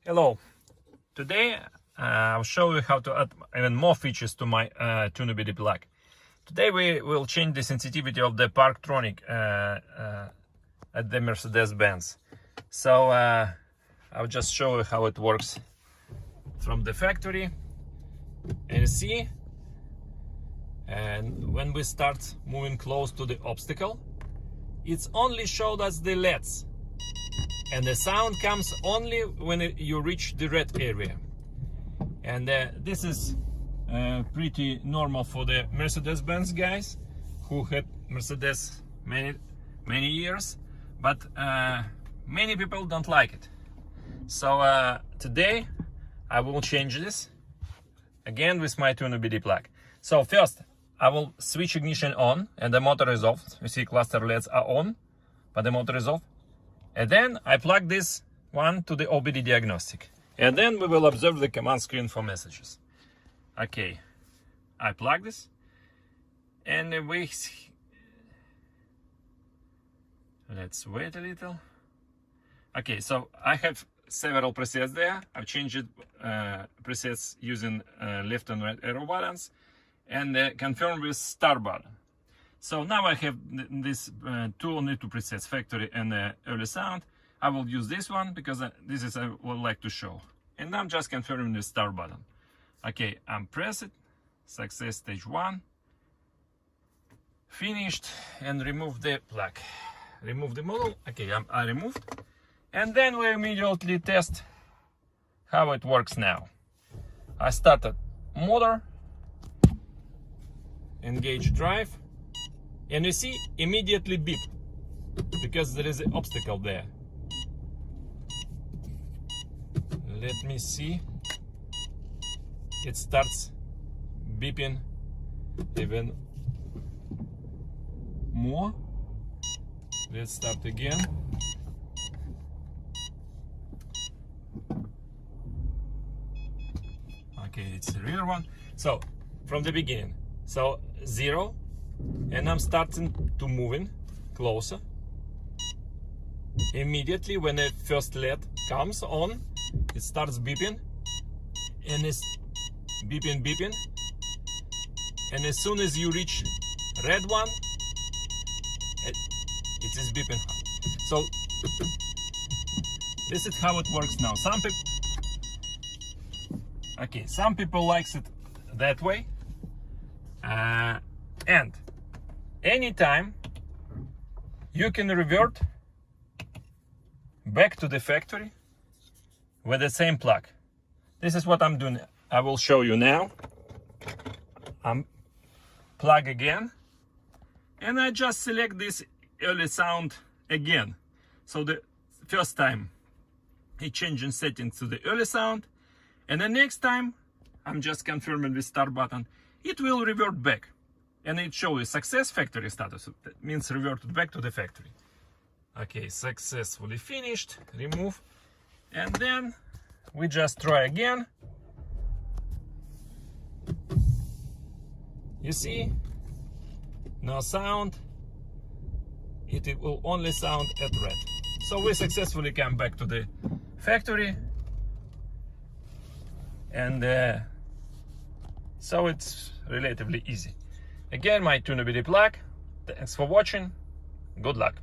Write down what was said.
Hello, today I'll show you how to add even more features to my OBD plug. Today we will change the sensitivity of the parktronic at the Mercedes-Benz. So I'll just show you how it works from the factory. And you see, and when we start moving close to the obstacle, it's only showed us the LEDs. And the sound comes only when you reach the red area. And this is pretty normal for the Mercedes-Benz guys who had Mercedes many years, but many people don't like it. So today I will change this again with my OBD plug. So first I will switch ignition on and the motor is off. You see cluster LEDs are on, but the motor is off. And then I plug this one to the OBD diagnostic. And then we will observe the command screen for messages. Okay, I plug this. And let's wait a little. Okay, so I have several presets there. I've changed presets using left and right arrow buttons. And confirm with start button. So now I have this only two presets, factory and early sound. I will use this one because this is I would like to show. And I'm just confirming the start button. Okay, I'm pressed it. Success stage 1. Finished, and remove the plug. Remove the model. Okay, I removed. And then we immediately test how it works now. I started motor. Engage drive. And you see, immediately beep, because there is an obstacle there. Let me see. It starts beeping even more. Let's start again. Okay, it's the rear one. So, from the beginning. So, 0. And I'm starting to moving closer. Immediately when the first LED comes on, it starts beeping, and it's beeping. And as soon as you reach red one, it is beeping. So this is how it works now. Some people likes it that way, and anytime you can revert back to the factory with the same plug. This is what I'm doing. I will show you now. I'm plug again, and I just select this early sound again. So the first time it changing settings to the early sound, and the next time I'm just confirming the start button. It will revert back. And it shows success factory status. That means reverted back to the factory. Okay, successfully finished. Remove. And then we just try again. You see? No sound. It will only sound at red. So we successfully come back to the factory. And so it's relatively easy. Again, my OBD plug. Thanks for watching. Good luck.